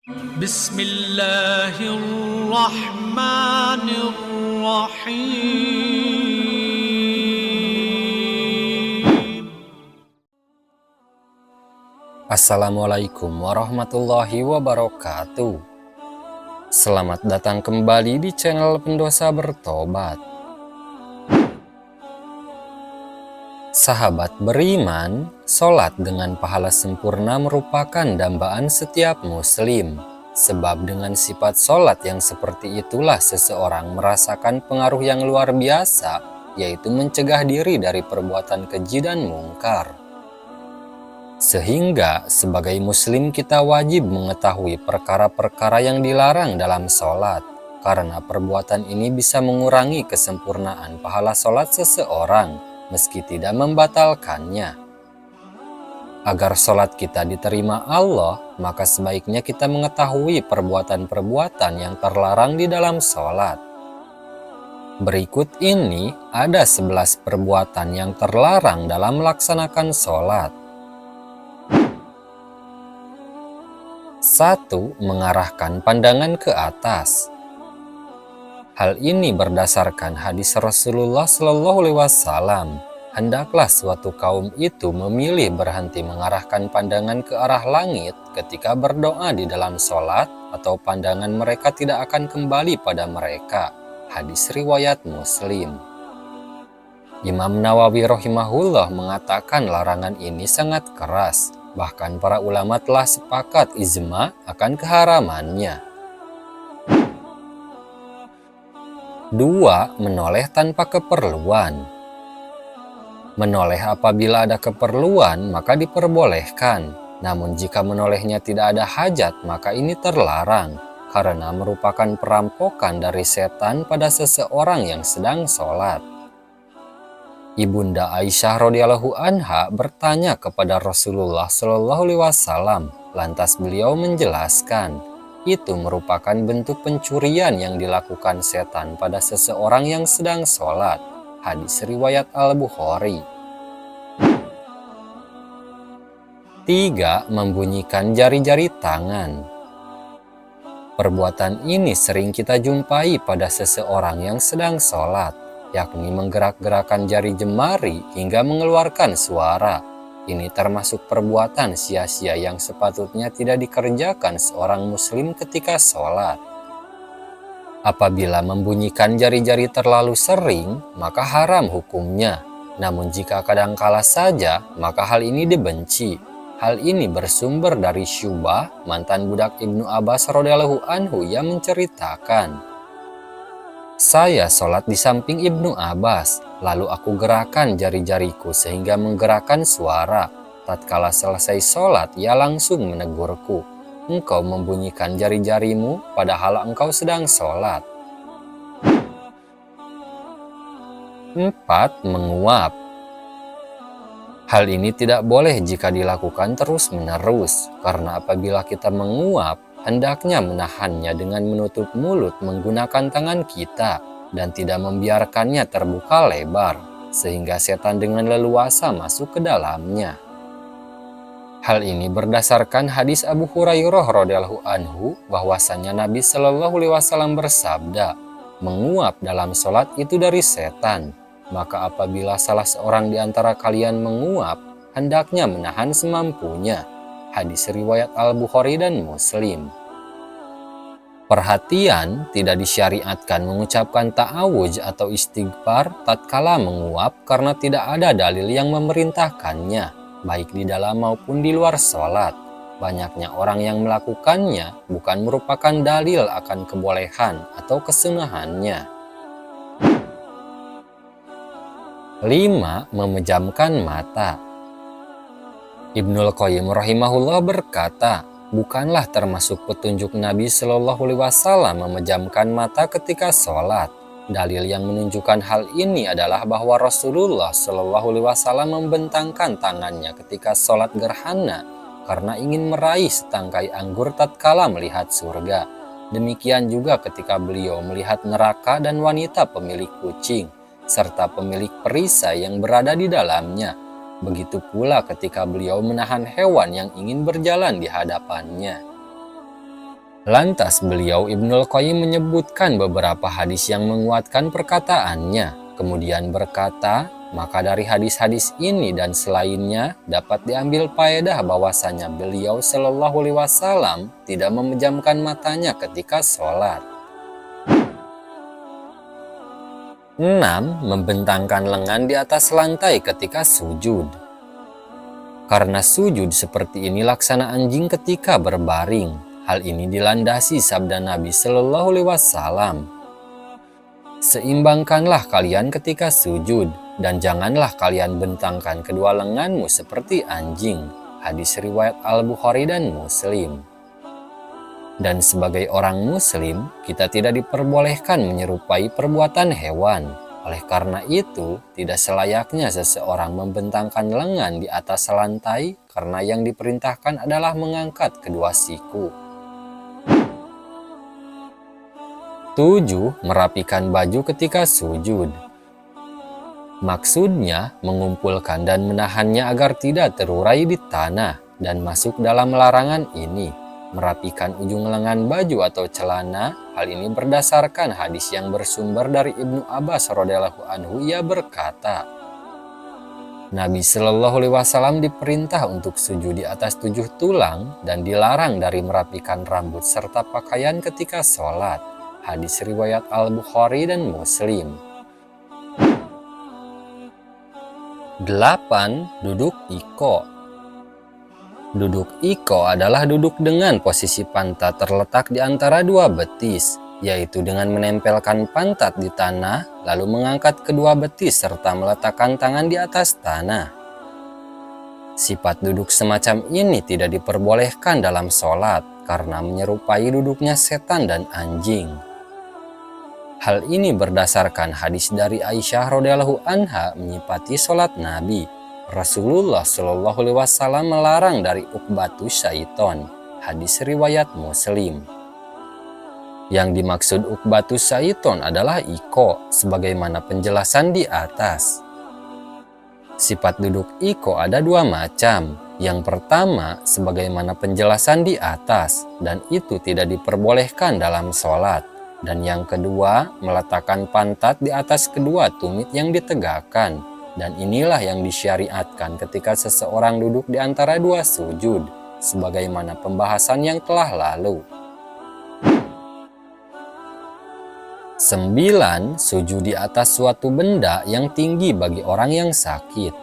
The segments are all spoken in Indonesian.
Bismillahirrahmanirrahim. Assalamualaikum warahmatullahi wabarakatuh. Selamat datang kembali di channel Pendosa Bertobat. Sahabat beriman, sholat dengan pahala sempurna merupakan dambaan setiap muslim. Sebab dengan sifat sholat yang seperti itulah seseorang merasakan pengaruh yang luar biasa, yaitu mencegah diri dari perbuatan keji dan mungkar. Sehingga sebagai muslim kita wajib mengetahui perkara-perkara yang dilarang dalam sholat, karena perbuatan ini bisa mengurangi kesempurnaan pahala sholat seseorang, meski tidak membatalkannya. Agar sholat kita diterima Allah, maka sebaiknya kita mengetahui perbuatan-perbuatan yang terlarang di dalam sholat. Berikut ini ada 11 perbuatan yang terlarang dalam melaksanakan sholat. 1. Mengarahkan pandangan ke atas. Hal ini berdasarkan hadis Rasulullah SAW. Hendaklah suatu kaum itu memilih berhenti mengarahkan pandangan ke arah langit ketika berdoa di dalam sholat, atau pandangan mereka tidak akan kembali pada mereka. Hadis riwayat Muslim. Imam Nawawi rahimahullah mengatakan larangan ini sangat keras. Bahkan para ulama telah sepakat ijma akan keharamannya. 2. Menoleh tanpa keperluan. Menoleh apabila ada keperluan maka diperbolehkan. Namun jika menolehnya tidak ada hajat maka ini terlarang, karena merupakan perampokan dari setan pada seseorang yang sedang sholat. Ibunda Aisyah radhiyallahu anha bertanya kepada Rasulullah SAW, lantas beliau menjelaskan, itu merupakan bentuk pencurian yang dilakukan setan pada seseorang yang sedang sholat. Hadis riwayat Al-Bukhari. 3. Membunyikan jari-jari tangan. Perbuatan ini sering kita jumpai pada seseorang yang sedang sholat, yakni menggerak-gerakan jari jemari hingga mengeluarkan suara. Ini termasuk perbuatan sia-sia yang sepatutnya tidak dikerjakan seorang muslim ketika sholat. Apabila membunyikan jari-jari terlalu sering, maka haram hukumnya. Namun jika kadangkala saja, maka hal ini dibenci. Hal ini bersumber dari Syubah, mantan budak Ibnu Abbas radhiyallahu anhu, yang menceritakan, saya sholat di samping Ibnu Abbas, lalu aku gerakan jari-jariku sehingga menggerakkan suara. Tatkala selesai sholat, ia langsung menegurku, engkau membunyikan jari-jarimu padahal engkau sedang sholat. 4. Menguap. Hal ini tidak boleh jika dilakukan terus-menerus, karena apabila kita menguap, hendaknya menahannya dengan menutup mulut menggunakan tangan kita dan tidak membiarkannya terbuka lebar, sehingga setan dengan leluasa masuk ke dalamnya. Hal ini berdasarkan hadis Abu Hurairah radhiyallahu anhu, bahwasanya Nabi Shallallahu alaihi wasallam bersabda, menguap dalam sholat itu dari setan. Maka apabila salah seorang di antara kalian menguap, hendaknya menahan semampunya. Hadis riwayat Al-Bukhari dan Muslim. Perhatian, tidak disyariatkan mengucapkan ta'awudz atau istighfar tatkala menguap karena tidak ada dalil yang memerintahkannya, baik di dalam maupun di luar sholat. Banyaknya orang yang melakukannya bukan merupakan dalil akan kebolehan atau kesunahannya. 5. Memejamkan mata. Ibnul Qayyim rahimahullah berkata, bukanlah termasuk petunjuk Nabi Shallallahu alaihi wasallam memejamkan mata ketika sholat. Dalil yang menunjukkan hal ini adalah bahwa Rasulullah Shallallahu alaihi wasallam membentangkan tangannya ketika sholat gerhana karena ingin meraih setangkai anggur tatkala melihat surga. Demikian juga ketika beliau melihat neraka dan wanita pemilik kucing serta pemilik perisai yang berada di dalamnya. Begitu pula ketika beliau menahan hewan yang ingin berjalan di hadapannya. Lantas beliau Ibnul Qayyim menyebutkan beberapa hadis yang menguatkan perkataannya. Kemudian berkata, maka dari hadis-hadis ini dan selainnya dapat diambil faedah bahwasanya beliau Shallallahu Alaihi Wasallam tidak memejamkan matanya ketika sholat. 6. Membentangkan lengan di atas lantai ketika sujud. Karena sujud seperti ini laksana anjing ketika berbaring. Hal ini dilandasi sabda Nabi Shallallahu Alaihi Wasallam. Seimbangkanlah kalian ketika sujud, dan janganlah kalian bentangkan kedua lenganmu seperti anjing. Hadis riwayat Al-Bukhari dan Muslim. Dan sebagai orang muslim, kita tidak diperbolehkan menyerupai perbuatan hewan. Oleh karena itu, tidak selayaknya seseorang membentangkan lengan di atas lantai, karena yang diperintahkan adalah mengangkat kedua siku. 7. Merapikan baju ketika sujud. Maksudnya, mengumpulkan dan menahannya agar tidak terurai di tanah, dan masuk dalam larangan ini. Merapikan ujung lengan baju atau celana, hal ini berdasarkan hadis yang bersumber dari Ibnu Abbas radhiyallahu anhu. Ia berkata, Nabi Shallallahu Alaihi Wasallam diperintah untuk sujud di atas 7 tulang dan dilarang dari merapikan rambut serta pakaian ketika sholat. Hadis riwayat Al-Bukhari dan Muslim. 8. Duduk iko. Duduk iko adalah duduk dengan posisi pantat terletak di antara dua betis, yaitu dengan menempelkan pantat di tanah, lalu mengangkat kedua betis serta meletakkan tangan di atas tanah. Sifat duduk semacam ini tidak diperbolehkan dalam sholat, karena menyerupai duduknya setan dan anjing. Hal ini berdasarkan hadis dari Aisyah radhiyallahu anha menyifati sholat Nabi. Rasulullah Shallallahu Alaihi Wasallam melarang dari ukbatus syaiton. Hadis riwayat Muslim. Yang dimaksud ukbatus syaiton adalah iko, sebagaimana penjelasan di atas. Sifat duduk iko ada 2 macam. Yang pertama, sebagaimana penjelasan di atas, dan itu tidak diperbolehkan dalam sholat. Dan yang kedua, meletakkan pantat di atas kedua tumit yang ditegakkan. Dan inilah yang disyariatkan ketika seseorang duduk di antara 2 sujud, sebagaimana pembahasan yang telah lalu. 9. Sujud di atas suatu benda yang tinggi bagi orang yang sakit.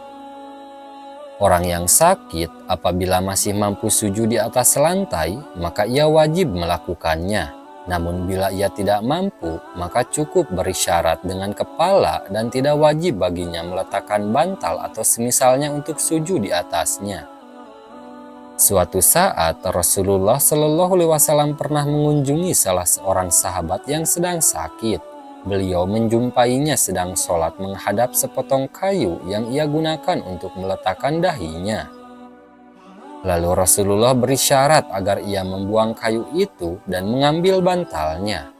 Orang yang sakit apabila masih mampu sujud di atas lantai, maka ia wajib melakukannya. Namun bila ia tidak mampu, maka cukup berisyarat dengan kepala dan tidak wajib baginya meletakkan bantal atau semisalnya untuk sujud di atasnya. Suatu saat Rasulullah Shallallahu Alaihi Wasallam pernah mengunjungi salah seorang sahabat yang sedang sakit. Beliau menjumpainya sedang sholat menghadap sepotong kayu yang ia gunakan untuk meletakkan dahinya. Lalu Rasulullah berisyarat agar ia membuang kayu itu dan mengambil bantalnya.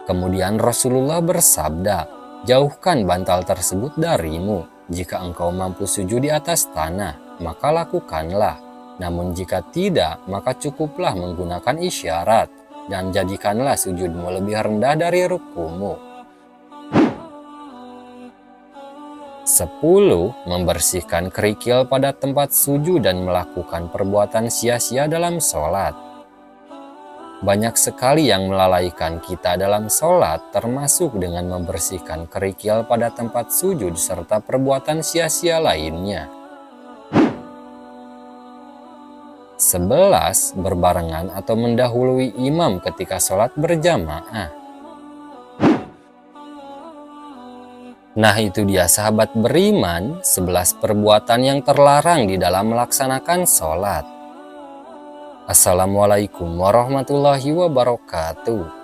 Kemudian Rasulullah bersabda, "Jauhkan bantal tersebut darimu. Jika engkau mampu sujud di atas tanah, maka lakukanlah. Namun jika tidak, maka cukuplah menggunakan isyarat, dan jadikanlah sujudmu lebih rendah dari rukumu." 10. Membersihkan kerikil pada tempat sujud dan melakukan perbuatan sia-sia dalam sholat. Banyak sekali yang melalaikan kita dalam sholat, termasuk dengan membersihkan kerikil pada tempat sujud serta perbuatan sia-sia lainnya. 11. Berbarengan atau mendahului imam ketika sholat berjamaah. Nah, itu dia sahabat beriman, 11 perbuatan yang terlarang di dalam melaksanakan sholat. Assalamualaikum warahmatullahi wabarakatuh.